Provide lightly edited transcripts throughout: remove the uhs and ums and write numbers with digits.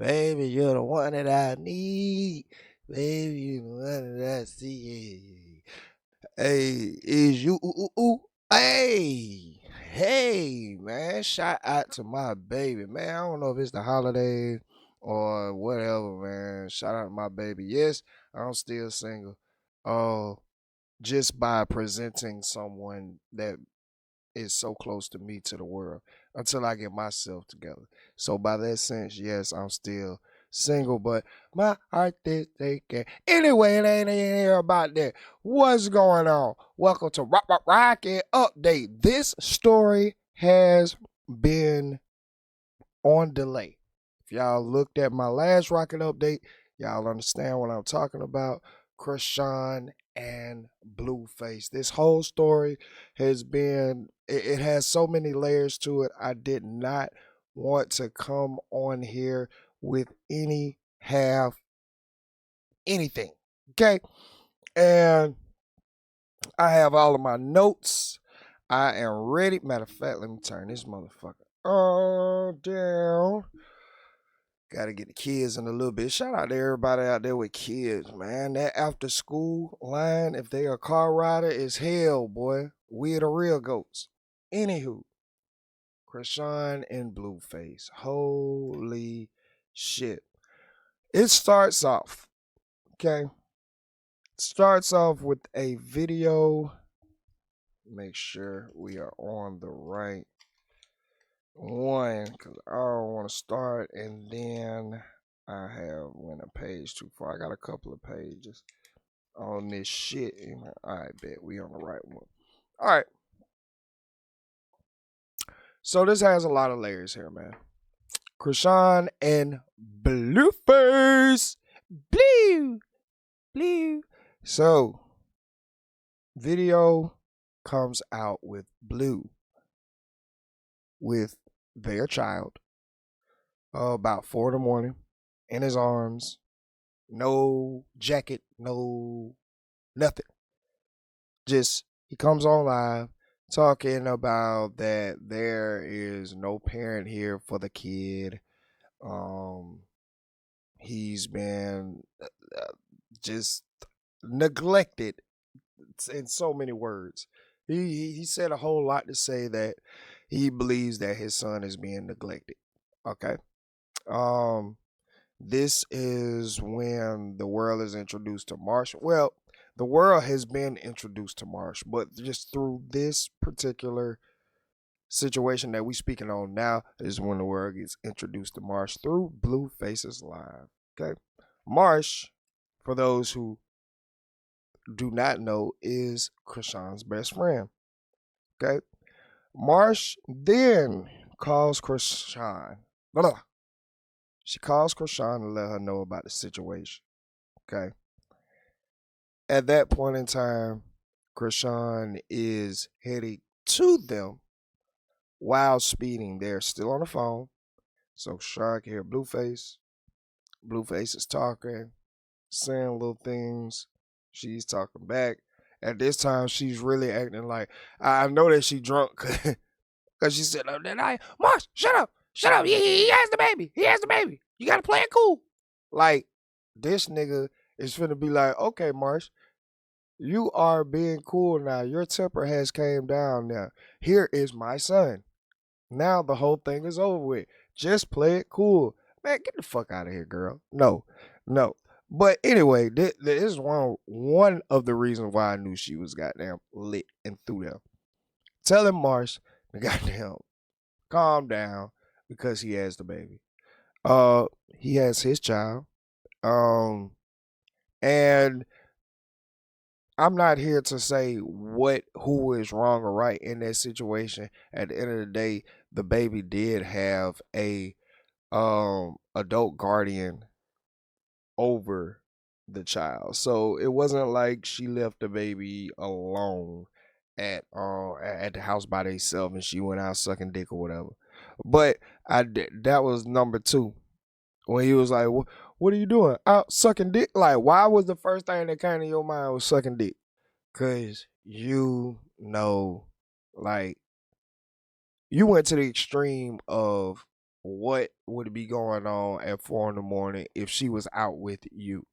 Baby, you're the one that I need. Baby, you're the one that I see. Hey, is you ooh, ooh, ooh. Hey, man. Shout out to my baby, man. I don't know if it's the holiday or whatever, man. Shout out to my baby. Yes, I'm still single. Uh, just by presenting someone that is so close to me to the world until I get myself together. So by that sense, yes, I'm still single, but my heart is aching. Anyway, it ain't here about that. What's going on? Welcome to Rocket Update. This story has been on delay. If y'all looked at my last Rocket Update, y'all understand what I'm talking about. Chrisean and Blueface. This whole story has been, it has so many layers to it. I did not want to come on here with any half anything. Okay. And I have all of my notes. I am ready. Matter of fact, let me turn this motherfucker down. Gotta get the kids in a little bit. Shout out to everybody out there with kids, man. That after school line, if they a car rider, is hell, boy. We the real goats. Anywho, Chrisean and Blueface. Holy shit. It starts off, okay? Starts off with a video. Make sure we are on the right one, because I don't want to start and then I went a page too far. I got a couple of pages on this shit. All right, bet we on the right one. All right. So this has a lot of layers here, man. Chrisean and Blueface. Blue. So, video comes out with Blue with their child about 4 in the morning in his arms. No jacket, no nothing. Just he comes on live talking about that there is no parent here for the kid. He's been just neglected in so many words. He said a whole lot to say that he believes that his son is being neglected. Okay. This is when the world is introduced to Marsh. Well, the world has been introduced to Marsh, but just through this particular situation that we speaking on now is when the world gets introduced to Marsh through Blueface's live. Okay. Marsh, for those who do not know, is Chrisean's best friend. Okay. Marsh then calls Chrisean. She calls Chrisean to let her know about the situation. Okay. At that point in time, Chrisean is heading to them while speeding. They're still on the phone. So Chrisean can hear Blueface. Blueface is talking, saying little things. She's talking back. At this time, she's really acting like, I know that she drunk because she said, Marsh, shut up. He has the baby. You got to play it cool. Like, this nigga is finna be like, okay, Marsh, you are being cool now. Your temper has came down now. Here is my son. Now the whole thing is over with. Just play it cool. Man, get the fuck out of here, girl. No. But anyway, this is one of the reasons why I knew she was goddamn lit and through them. Telling Marsh to goddamn calm down because he has the baby. He has his child. And I'm not here to say who is wrong or right in that situation. At the end of the day, the baby did have a adult guardian over the child. So it wasn't like she left the baby alone at the house by themselves and she went out sucking dick or whatever. But that was number 2. When he was like, what are you doing? Out sucking dick? Like, why was the first thing that came to your mind was sucking dick? Cause like, you went to the extreme of what would be going on at 4 in the morning if she was out with you.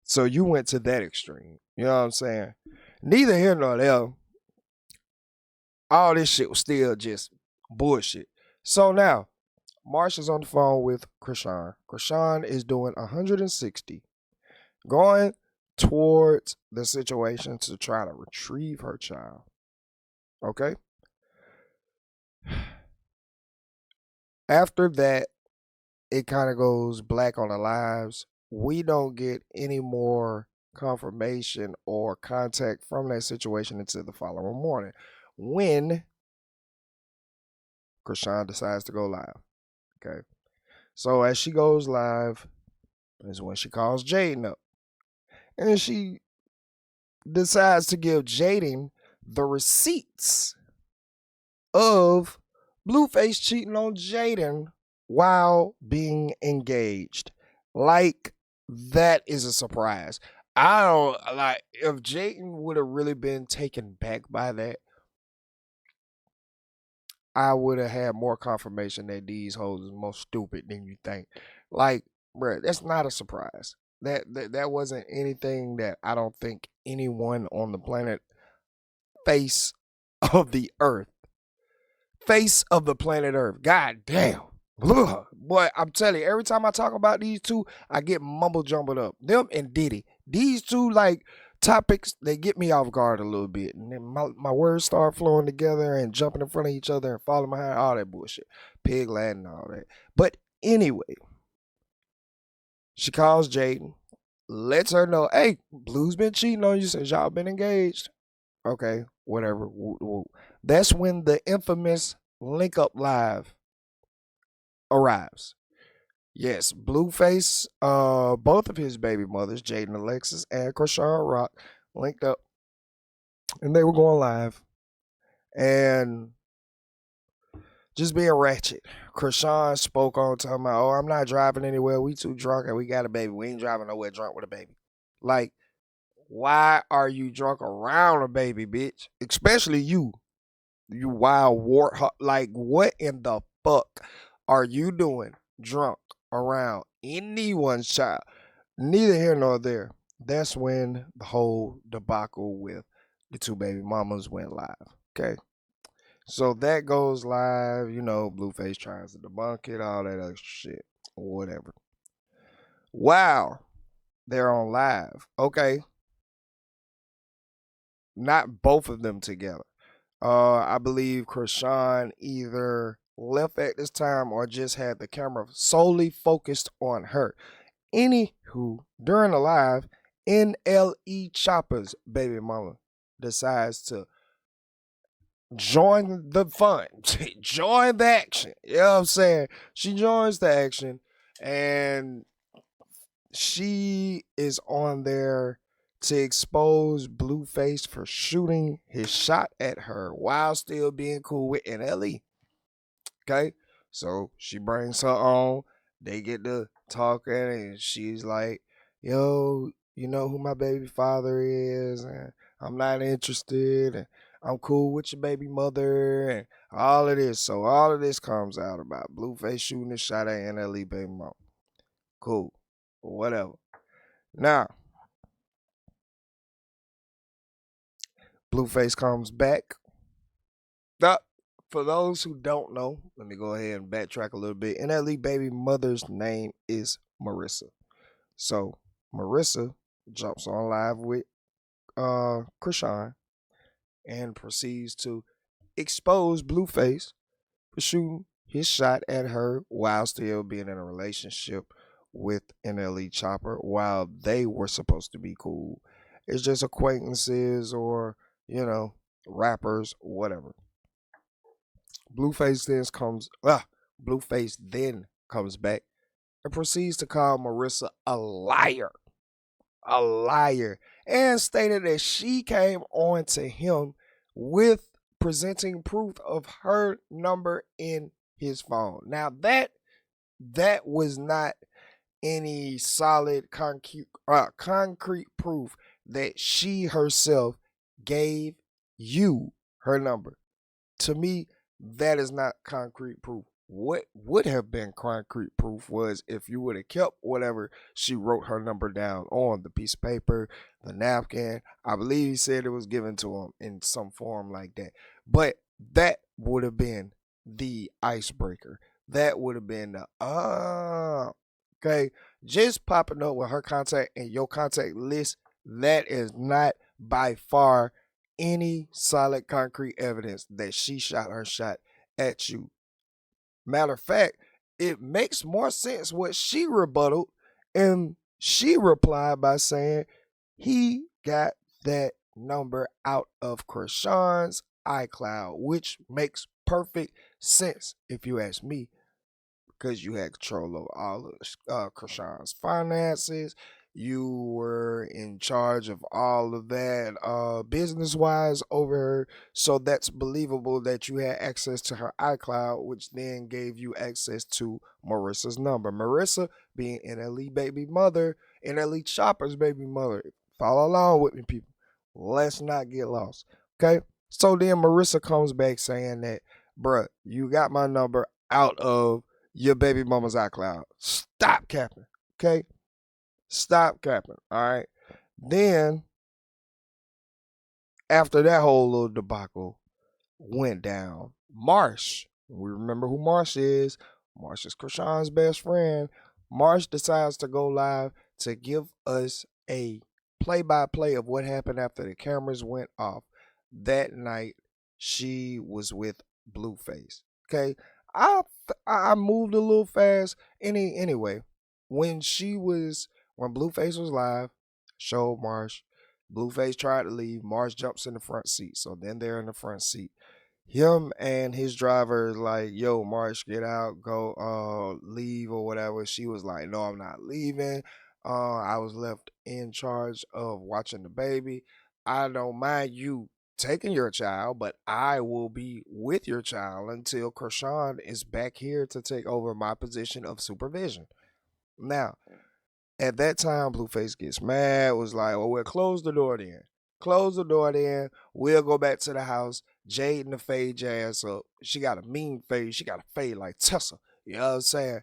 So you went to that extreme. You know what I'm saying? Neither here nor there. All this shit was still just bullshit. So now, Marsh is on the phone with Chrisean. Chrisean is doing 160, going towards the situation to try to retrieve her child. Okay? After that, it kind of goes black on the lives. We don't get any more confirmation or contact from that situation until the following morning when Chrisean decides to go live. Okay. So as she goes live is when she calls Jaden up. And she decides to give Jaden the receipts of Blueface cheating on Jaden while being engaged. Like, that is a surprise. I don't like if Jaden would have really been taken back by that. I would have had more confirmation that these hoes is more stupid than you think. Like, bruh, that's not a surprise. That wasn't anything that I don't think anyone on the planet face of the earth face of the planet Earth. God damn. Ugh. Boy, I'm telling you, every time I talk about these two, I get mumble jumbled up. Them and Diddy. These two, like, topics, they get me off guard a little bit. And then my words start flowing together and jumping in front of each other and falling behind, all that bullshit. Pig Latin and all that. But anyway, she calls Jaden, lets her know, hey, Blue's been cheating on you since y'all been engaged. Okay, whatever. That's when the infamous Link Up Live arrives. Yes, Blueface, both of his baby mothers, Jaden Alexis and Chrisean Rock, linked up, and they were going live, and just being ratchet. Chrisean spoke on talking about, oh, I'm not driving anywhere. We too drunk and we got a baby. We ain't driving nowhere drunk with a baby. Like, why are you drunk around a baby, bitch? Especially you wild warthog. Like, what in the fuck are you doing drunk around anyone's child? Neither here nor there. That's when the whole debacle with the two baby mamas went live. Okay. So that goes live, Blueface tries to debunk it, all that other shit, or whatever. Wow. They're on live. Okay. Not both of them together. I believe Chrisean either left at this time or just had the camera solely focused on her. Anywho, during the live, NLE Chopper's baby mama decides to join the fun, join the action. You know what I'm saying? She joins the action and she is on there to expose Blueface for shooting his shot at her while still being cool with NLE. Okay? So she brings her on. They get to talking and she's like, yo, you know who my baby father is, and I'm not interested, and I'm cool with your baby mother, and all of this. So all of this comes out about Blueface shooting his shot at NLE baby mom. Cool. Whatever. Now, Blueface comes back. For those who don't know, let me go ahead and backtrack a little bit. NLE baby mother's name is Marissa. So Marissa jumps on live with Chrisean and proceeds to expose Blueface for shooting his shot at her while still being in a relationship with NLE Chopper while they were supposed to be cool. It's just acquaintances or, rappers, whatever. Blueface then comes back and proceeds to call Marissa a liar. A liar. And stated that she came on to him with presenting proof of her number in his phone. Now that was not any solid concrete proof that she herself gave you her number. To me, that is not concrete proof what would have been concrete proof was if you would have kept whatever she wrote her number down on the piece of paper, the napkin. I believe he said it was given to him in some form like that. But that would have been the icebreaker. That would have been the okay. Just popping up with her contact and your contact list, that is not by far any solid concrete evidence that she shot her shot at you. Matter of fact, it makes more sense what she rebutted, and she replied by saying he got that number out of Chrisean's iCloud, which makes perfect sense if you ask me, because you had control of all of Chrisean's finances. You were in charge of all of that business wise over her. So that's believable that you had access to her iCloud, which then gave you access to Marissa's number. Marissa being NLE baby mother, NLE Chopper's baby mother. Follow along with me, people. Let's not get lost. Okay? So then Marissa comes back saying that, bruh, you got my number out of your baby mama's iCloud. Stop capping. Okay? Stop capping. All right. Then, after that whole little debacle went down, Marsh, we remember who Marsh is. Marsh is Chrisean's best friend. Marsh decides to go live to give us a play by play of what happened after the cameras went off. That night, she was with Blueface. Okay. I moved a little fast. Anyway, when Blueface was live, showed Marsh. Blueface tried to leave. Marsh jumps in the front seat. So then they're in the front seat. Him and his driver is like, yo, Marsh, get out, go, leave or whatever. She was like, no, I'm not leaving. I was left in charge of watching the baby. I don't mind you taking your child, but I will be with your child until Chrisean is back here to take over my position of supervision. Now, at that time, Blueface gets mad, was like, well, we'll close the door then. Close the door then. We'll go back to the house. Jade and the fade your ass up. She got a mean fade. She got a fade like Tessa. You know what I'm saying?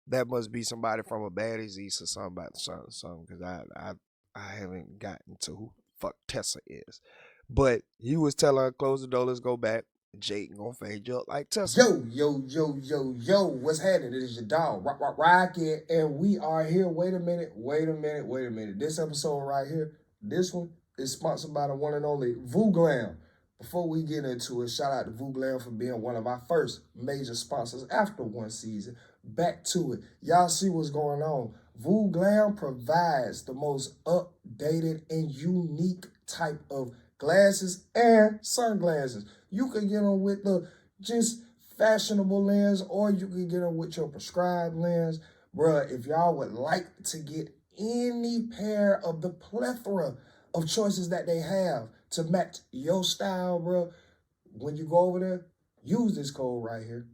That must be somebody from a Baddies East or something about something because I haven't gotten to who the fuck Tessa is. But he was telling her, close the door, let's go back. Jake gonna fade you up like Tessa. Yo, what's happening? It is your dog, Rocket, and we are here. Wait a minute. This episode right here, this one is sponsored by the one and only Vooglam. Before we get into it, shout out to Vooglam for being one of our first major sponsors after one season. Back to it. Y'all see what's going on. Vooglam provides the most updated and unique type of glasses and sunglasses. You can get them with the just fashionable lens, or you can get them with your prescribed lens. Bruh, if y'all would like to get any pair of the plethora of choices that they have to match your style, bruh, when you go over there, use this code right here.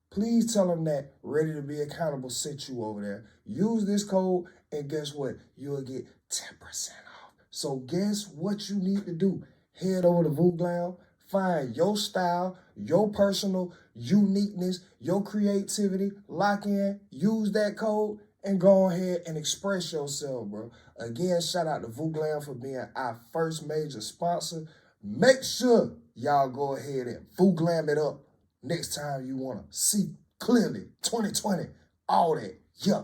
Please tell them that Ready to Be Accountable sent you over there. Use this code, and guess what? You'll get 10% off. So guess what you need to do? Head over to Vooglam, find your style, your personal uniqueness, your creativity, lock in, use that code, and go ahead and express yourself, bro. Again, shout out to Vooglam for being our first major sponsor. Make sure y'all go ahead and Vooglam it up next time you want to see clearly. 2020, all that. Yeah.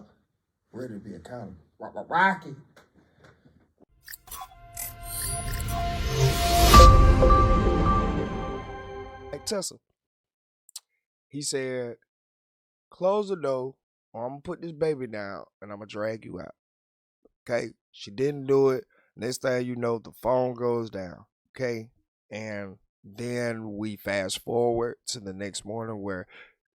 Ready to Be Accountable. Rocky. Like Tessa. He said, close the door, or I'm going to put this baby down, and I'm going to drag you out. Okay? She didn't do it. Next thing you know, the phone goes down. Okay? And then we fast forward to the next morning where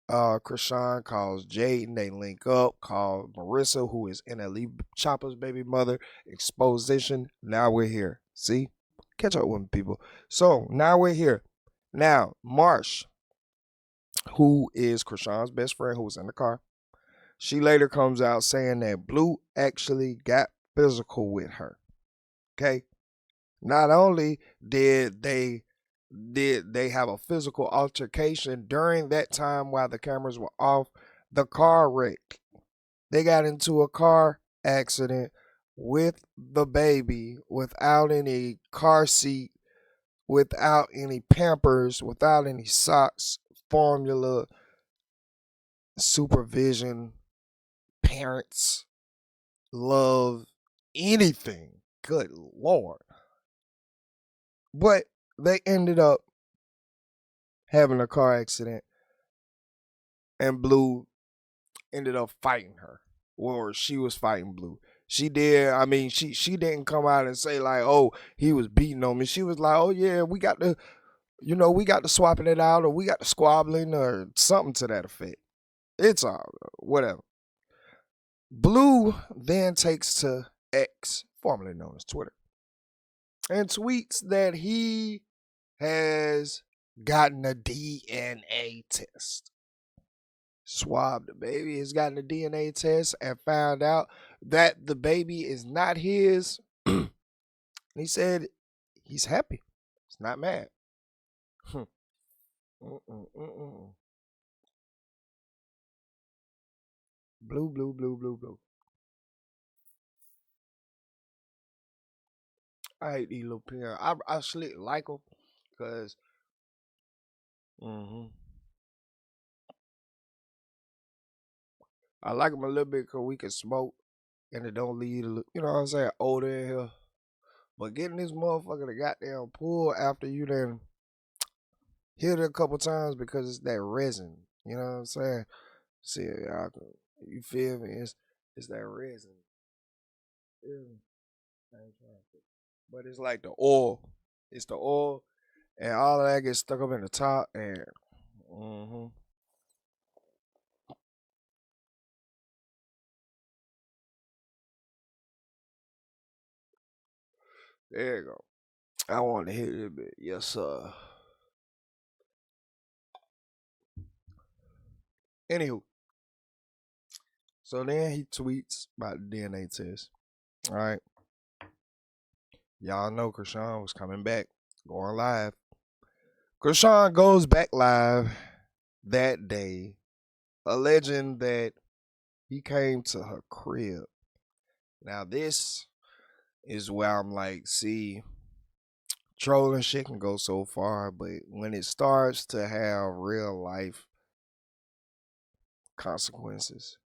Chrisean calls Jaden. They link up, call Marissa, who is NLE Chopper's baby mother. Exposition. Now we're here. See? Catch up with me, people. So now we're here. Now, Marsh, who is Chrisean's best friend, who was in the car, she later comes out saying that Blue actually got physical with her. Okay? Not only did they did they have a physical altercation during that time while the cameras were off. The car wrecked. They got into a car accident with the baby without any car seat, without any pampers, without any socks, formula, supervision, parents, love, anything. Good Lord. But they ended up having a car accident, and Blue ended up fighting her, or she was fighting Blue. She did. I mean, she didn't come out and say like, "Oh, he was beating on me." She was like, "Oh yeah, we got the, we got the swapping it out, or we got the squabbling, or something to that effect." It's all whatever. Blue then takes to X, formerly known as Twitter, and tweets that he has gotten a DNA test. Swabbed the baby, has gotten a DNA test and found out that the baby is not his. He said he's happy. He's not mad. Blue, blue, blue, blue, blue. I hate these little parents. I slick like them because hmm I like them a little bit because we can smoke and it don't lead, you know what I'm saying, odor in here. But getting this motherfucker to goddamn pull after you then hit it a couple times because it's that resin. You know what I'm saying? See, you feel me? It's that resin. Yeah. But it's like the oil. It's the oil, and all of that gets stuck up in the top, and hmm there you go. I want to hit it a bit. Yes, sir. Anywho, so then he tweets about the DNA test. All right. Y'all know Chrisean was coming back, going live. Chrisean goes back live that day, alleging that he came to her crib. Now, this is where I'm like, see, trolling shit can go so far, but when it starts to have real life consequences,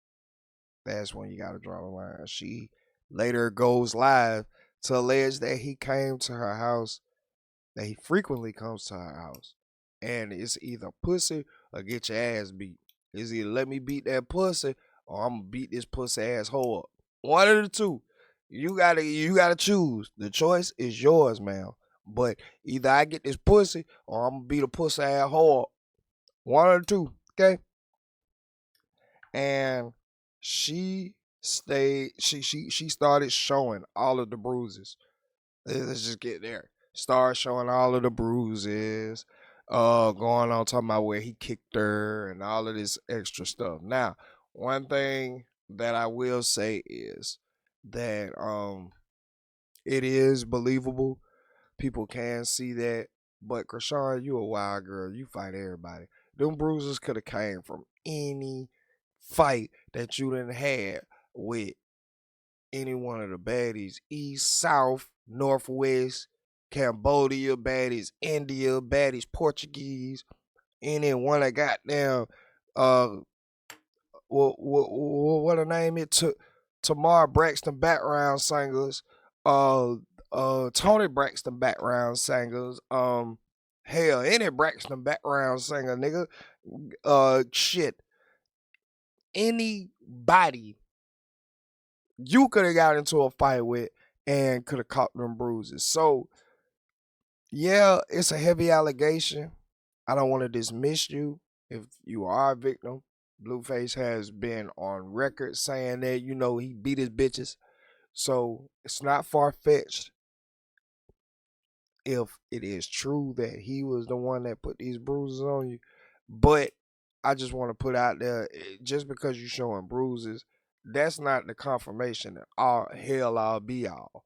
that's when you gotta draw the line. She later goes live to allege that he came to her house, that he frequently comes to her house, and it's either pussy or get your ass beat. It's either let me beat that pussy or I'm gonna beat this pussy asshole up. One of the two. You gotta choose. The choice is yours, man. But either I get this pussy or I'm gonna beat a pussy asshole up. One of the two. Okay? And she stayed she started showing all of the bruises. Let's just get there. Start showing all of the bruises, going on talking about where he kicked her and all of this extra stuff. Now, one thing that I will say is that it is believable. People can see that. But Chrisean, you a wild girl. You fight everybody. Them bruises could have came from any fight that you done had with any one of the baddies. East, South, Northwest, Cambodia baddies, India baddies, Portuguese, any one that got down what her name it took Tamar Braxton background singers, uh Tony Braxton background singers, hell, any Braxton background singer, nigga, shit, anybody you could have got into a fight with and could have caught them bruises. So yeah, it's a heavy allegation. I don't want to dismiss you if you are a victim. Blueface has been on record saying that, he beat his bitches. So it's not far fetched if it is true that he was the one that put these bruises on you. But I just want to put out there, just because you're showing bruises, that's not the confirmation that all hell I'll be all.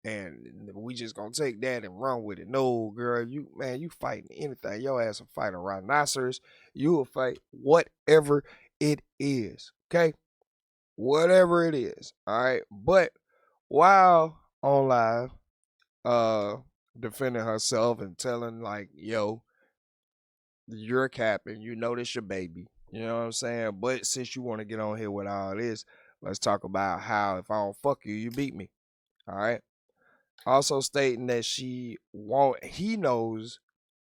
and we just gonna take that and run with it. No, girl, you fighting anything. Your ass will fight a rhinoceros. You will fight whatever it is. Okay, whatever it is. All right, but while on live, uh, defending herself and telling like, yo, you're capping. You know this your baby. You know what I'm saying? But since you want to get on here with all this, let's talk about how if I don't fuck you, you beat me. All right. Also stating that he knows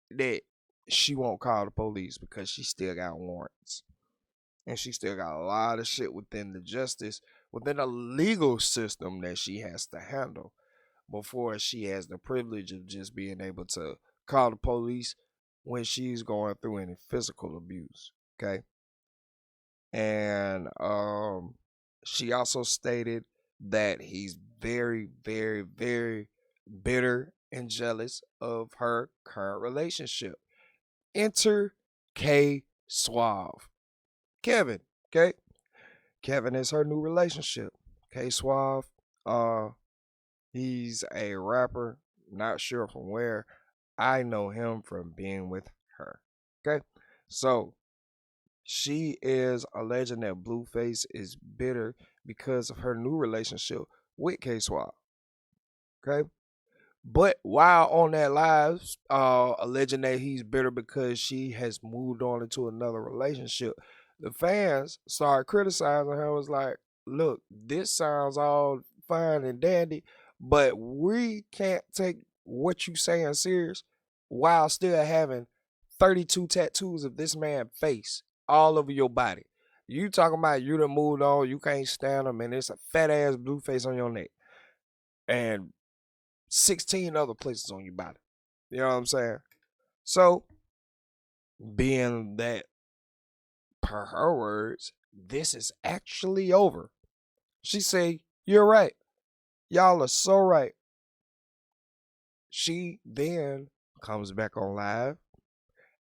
that she won't call the police because she still got warrants. And she still got a lot of shit within the legal system that she has to handle before she has the privilege of just being able to call the police when she's going through any physical abuse. Okay. And she also stated that he's very, very, very bitter and jealous of her current relationship. Enter K-Suave. Kevin. Okay. Kevin is her new relationship. K-Suave. He's a rapper. Not sure from where. I know him from being with her. Okay. So she is alleging that Blueface is bitter because of her new relationship with K-Suave. Okay. But while on that live, alleging that he's bitter because she has moved on into another relationship, the fans started criticizing her. Was like, look, this sounds all fine and dandy, but we can't take what you saying serious while still having 32 tattoos of this man's face all over your body. You talking about you done moved on, you can't stand him, and it's a fat ass blue face on your neck. And 16 other places on your body. You know what I'm saying? So, being that, per her words, this is actually over. She say, you're right. Y'all are so right. She then comes back on live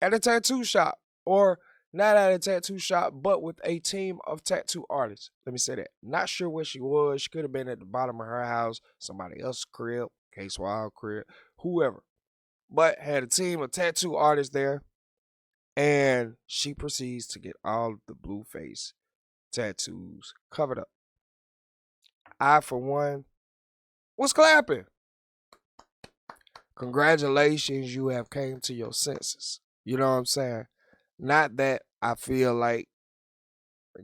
at a tattoo shop. Or not at a tattoo shop, but with a team of tattoo artists. Let me say that. Not sure where she was. She could have been at the bottom of her house, somebody else's crib, K-Suave crib, whoever. But had a team of tattoo artists there. And she proceeds to get all of the Blueface tattoos covered up. I, for one, was clapping. Congratulations, you have came to your senses. You know what I'm saying? Not that I feel like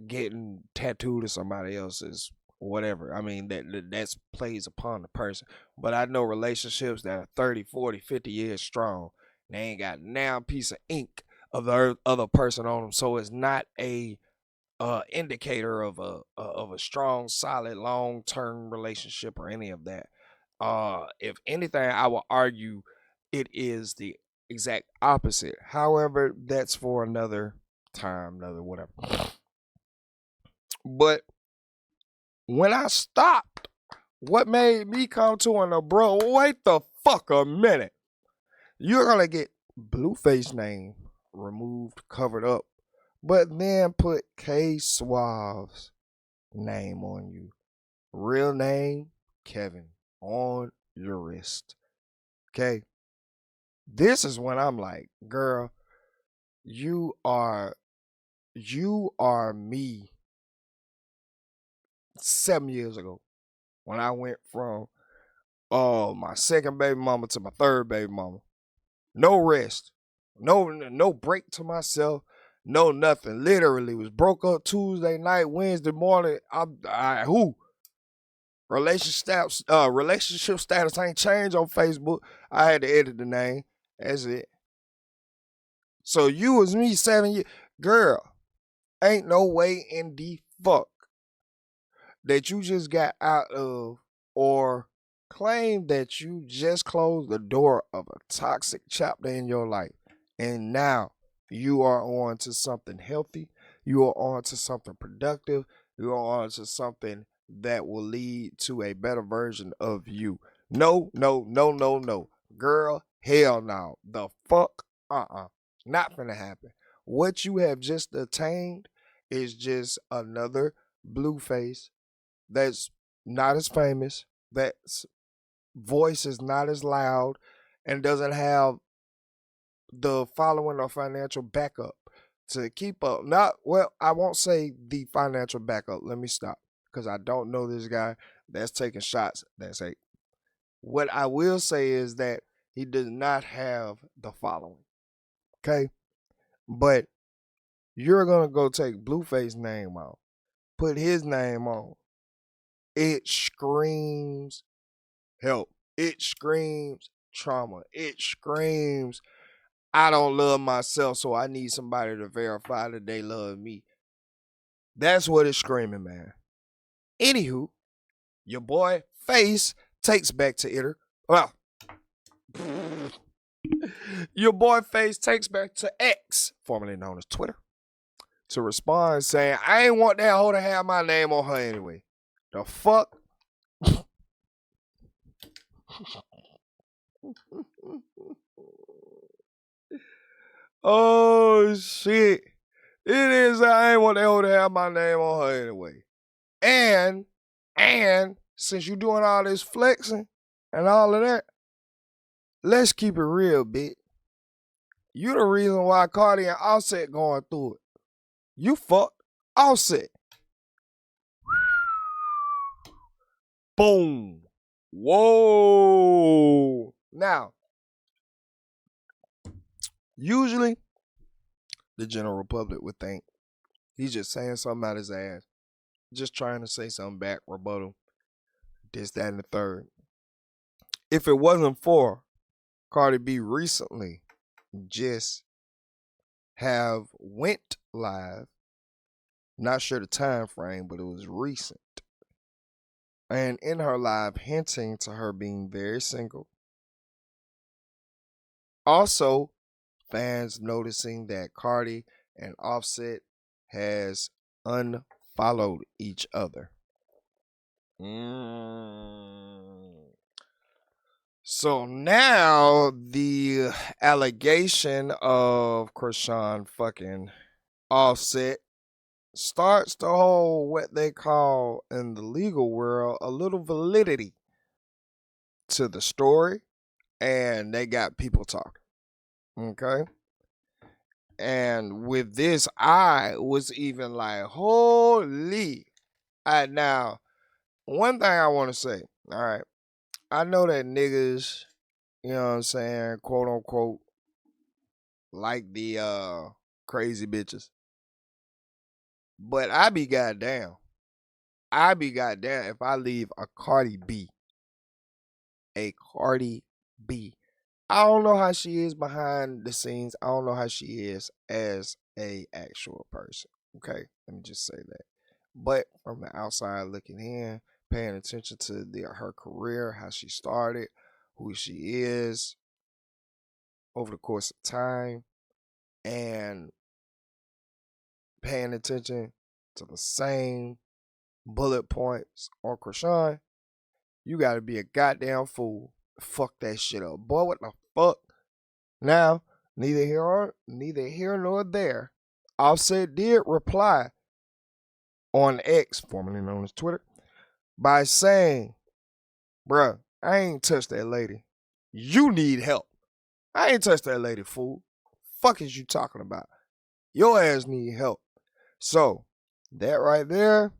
getting tattooed to somebody else's whatever. I mean, that's plays upon the person. But I know relationships that are 30, 40, 50 years strong. They ain't got now a piece of ink of the other person on them. So it's not a indicator of a strong, solid, long-term relationship or any of that. If anything, I will argue it is the exact opposite. However, that's for another time, another whatever. But when I stopped, what made me come to an abrupt, wait the fuck a minute. You're gonna get Blueface name removed, covered up, but then put K-Suave's name on you. Real name, Kevin, on your wrist. Okay. This is when I'm like, girl, you are me 7 years ago when I went from my second baby mama to my third baby mama. No rest. No break to myself. No nothing. Literally was broke up Tuesday night, Wednesday morning. Relationship status ain't changed on Facebook. I had to edit the name. That's it. So you was me 7 years. Girl, ain't no way in the fuck that you just got out of or claim that you just closed the door of a toxic chapter in your life. And now you are on to something healthy. You are on to something productive. You are on to something that will lead to a better version of you. No. Girl, hell no. The fuck? Not gonna happen. What you have just attained is just another Blueface that's not as famous, that's voice is not as loud and doesn't have the following or financial backup to keep up. Not well, I won't say the financial backup. Let me stop because I don't know this guy that's taking shots. That's it. What I will say is that he does not have the following. Okay, but you're gonna go take Blueface name off, put his name on. It screams help. It screams trauma. It screams I don't love myself, so I need somebody to verify that they love me. That's what it's screaming, man. Anywho, your boy Face takes back to Twitter. Well, your boy Face takes back to X, formerly known as Twitter, to respond saying, I ain't want that hoe to have my name on her anyway. The fuck? Oh shit. It is I ain't want that hoe to have my name on her anyway. And since you doing all this flexing and all of that, let's keep it real, bitch. You the reason why Cardi and Offset going through it. You fucked Offset. Boom. Whoa. Now, usually the general public would think he's just saying something out his ass. Just trying to say something back, rebuttal, this, that, and the third. If it wasn't for Cardi B recently just have went live, not sure the time frame, but it was recent. And in her live hinting to her being very single. Also, fans noticing that Cardi and Offset has unfollowed each other. So now the allegation of Chrisean fucking Offset starts to hold what they call in the legal world a little validity to the story, and they got people talking. Okay. And with this, I was even like, holy. Now, one thing I want to say, all right, I know that niggas, you know what I'm saying, quote unquote, like the crazy bitches. But I be goddamn. I be goddamn if I leave a Cardi B. A Cardi B. I don't know how she is behind the scenes. I don't know how she is as a actual person. Okay, let me just say that. But from the outside looking in, paying attention to her career, how she started, who she is over the course of time, and paying attention to the same bullet points on Chrisean, you gotta be a goddamn fool. Fuck that shit up. Boy, what the fuck? Now, neither here nor there. Offset did reply on X, formerly known as Twitter, by saying, bruh, I ain't touched that lady. You need help. I ain't touched that lady, fool. Fuck is you talking about? Your ass need help. So, that right there,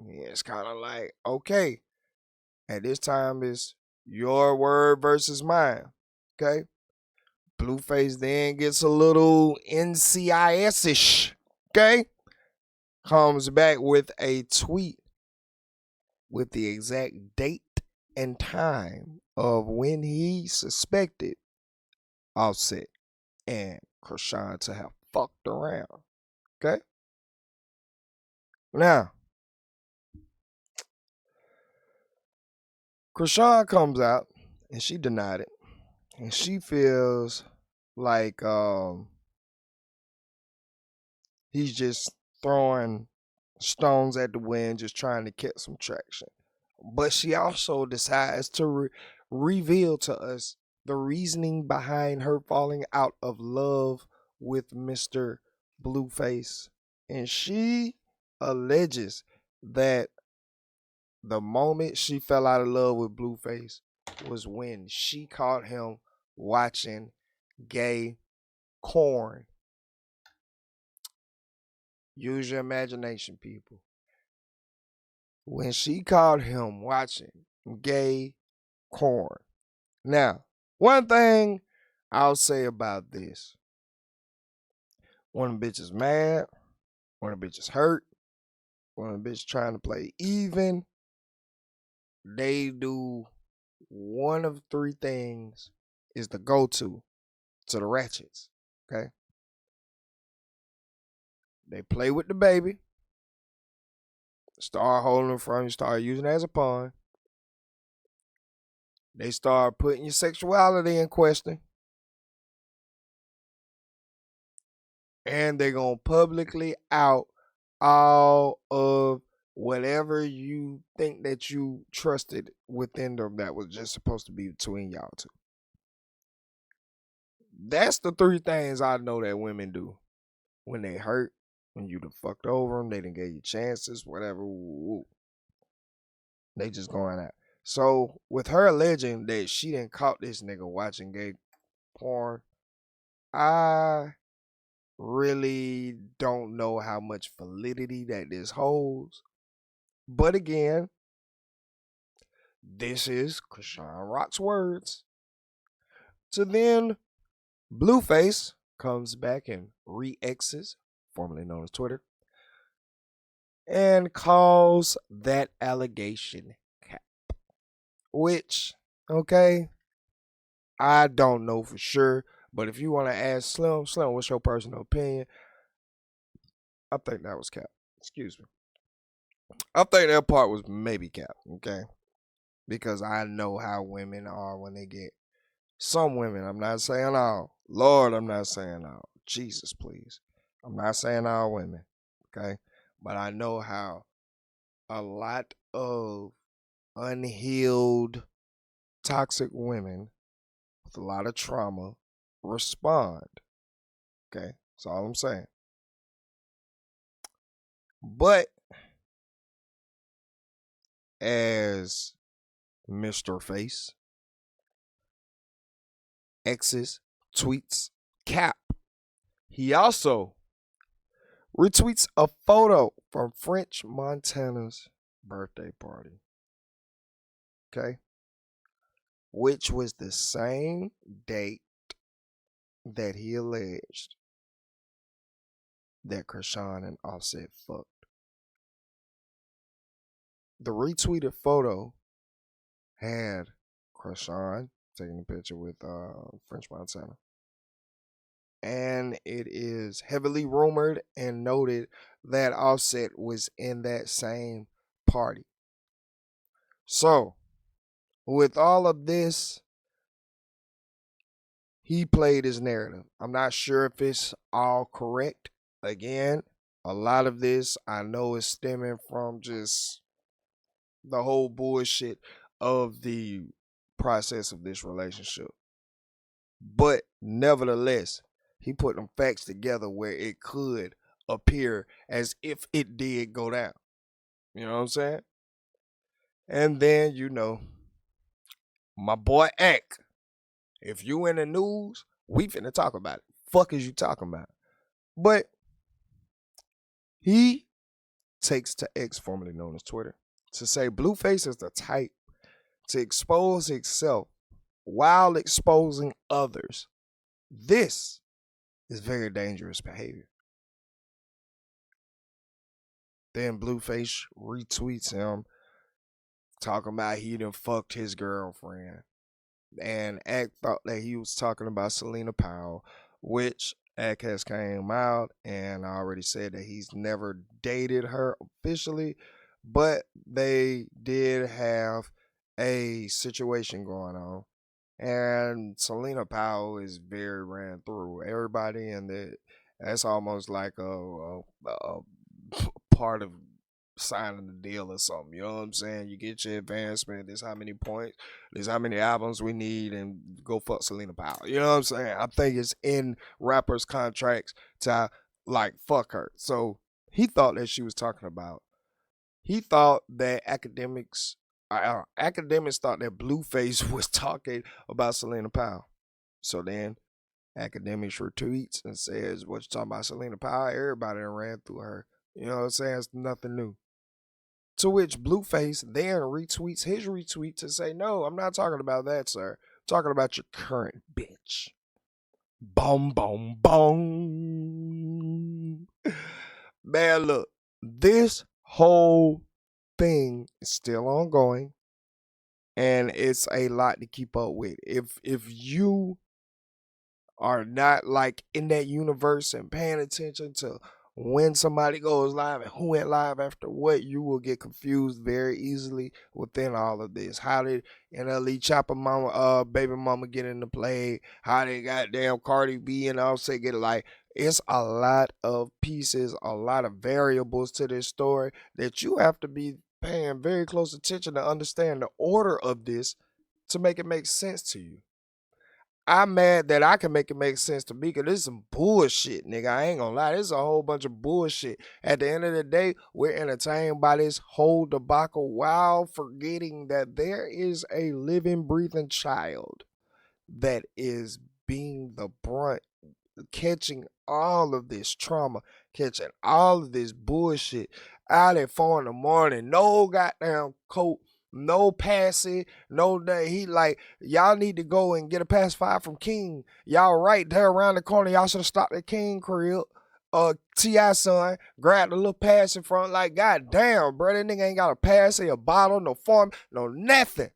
yeah, it's kind of like, okay, at this time it's your word versus mine. Okay? Blueface then gets a little NCIS-ish. Okay? Comes back with a tweet with the exact date and time of when he suspected Offset and Chrisean to have fucked around. Okay? Now, Chrisean comes out and she denied it. And she feels like he's just throwing stones at the wind, just trying to catch some traction. But she also decides to reveal to us the reasoning behind her falling out of love with Mr. Blueface. And she alleges that the moment she fell out of love with Blueface, was when she caught him watching gay corn. Use your imagination, people. When she caught him watching gay corn. Now, one thing I'll say about this. When a bitch is mad, when a bitch is hurt, when a bitch trying to play even, they do one of three things is the go-to to the ratchets. Okay? They play with the baby, start holding it from you, start using it as a pawn. They start putting your sexuality in question. And they're going to publicly out all of whatever you think that you trusted within them that was just supposed to be between y'all two. That's the three things I know that women do when they hurt, when you done fucked over them, they done gave you chances, whatever. Woo. They just going out. So with her alleging that she didn't caught this nigga watching gay porn, I really don't know how much validity that this holds. But again, this is Chrisean Rock's words. So then Blueface comes back and re-exes, formerly known as Twitter, and calls that allegation cap. Which, okay, I don't know for sure. But if you want to ask Slim, what's your personal opinion? I think that was cap. Excuse me. I think that part was maybe cap, okay? Because I know how women are when they get some women. I'm not saying all. Lord, I'm not saying all. Jesus, please. I'm not saying all women, okay? But I know how a lot of unhealed, toxic women with a lot of trauma respond, okay? That's all I'm saying. But as Mr. Face X's tweets cap, he also retweets a photo from French Montana's birthday party. Okay? Which was the same date that he alleged that Chrisean and Offset fucked. The retweeted photo had Chrisean taking a picture with French Montana. And it is heavily rumored and noted that Offset was in that same party. So, with all of this, he played his narrative. I'm not sure if it's all correct. Again, a lot of this I know is stemming from just the whole bullshit of the process of this relationship. But nevertheless, he put them facts together where it could appear as if it did go down. You know what I'm saying? And then, my boy Ack, if you in the news, we finna talk about it. Fuck is you talking about? But he takes to X, formerly known as Twitter, to say Blueface is the type to expose himself while exposing others. This is very dangerous behavior. Then Blueface retweets him talking about he done fucked his girlfriend. And Ack thought that he was talking about Selena Powell, which Ack has came out and already said that he's never dated her officially, but they did have a situation going on. And Selena Powell is very ran through everybody, and that's almost like a part of signing the deal or something. You know what I'm saying? You get your advancement. There's how many points. There's how many albums we need, and go fuck Selena Powell. You know what I'm saying? I think it's in rappers' contracts to like fuck her. So he thought that she was talking about. He thought that academics academics thought that Blueface was talking about Selena Powell. So then academics retweets and says, "What you talking about, Selena Powell?" Everybody done ran through her. You know what I'm saying? It's nothing new. To which Blueface then retweets his retweet to say, "No, I'm not talking about that, sir. I'm talking about your current bitch." Boom, boom, boom. Man, look, this whole thing is still ongoing, and it's a lot to keep up with. If you are not like in that universe and paying attention to when somebody goes live and who went live after what, you will get confused very easily within all of this. How did NLE Chopper mama baby mama get into play? How did goddamn Cardi B and Offset get it? Like, it's a lot of pieces, a lot of variables to this story that you have to be paying very close attention to understand the order of this to make it make sense to you. I'm mad that I can make it make sense to me because this is some bullshit, nigga. I ain't gonna lie. This is a whole bunch of bullshit. At the end of the day, we're entertained by this whole debacle while forgetting that there is a living, breathing child that is being the brunt, catching all of this trauma, catching all of this bullshit out at 4 in the morning. No goddamn coat, no passing, no day. He like, y'all need to go and get a pacifier from King. Y'all right there around the corner. Y'all should have stopped at King crib. T.I. son, grabbed a little pass in front. Like, goddamn, bro, that nigga ain't got a pass, a bottle, no form, no nothing.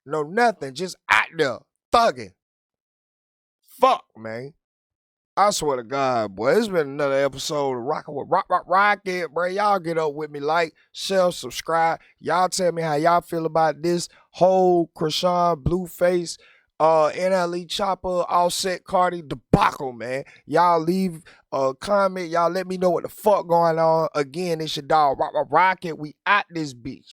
No nothing. Just out there thugging. Fuck, man. I swear to God, boy, it's been another episode of Rockin' with Rocket, bro. Y'all get up with me, like, share, subscribe. Y'all tell me how y'all feel about this whole Chrisean, Blueface, NLE Chopper, Offset, Cardi debacle, man. Y'all leave a comment. Y'all let me know what the fuck going on. Again, it's your dog, Rocket. We at this bitch.